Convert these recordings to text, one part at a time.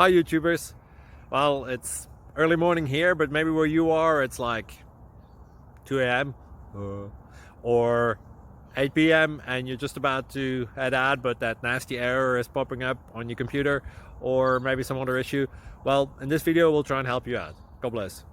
Hi YouTubers. Well, it's early morning here, but maybe where you are it's like 2 a.m. or 8 p.m. and you're just about to head out, but that nasty error is popping up on your computer, or maybe some other issue. Well, in this video we'll try and help you out. God bless.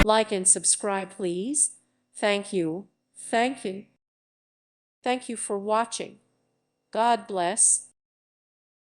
Like and subscribe, please. Thank you. Thank you. Thank you for watching. God bless.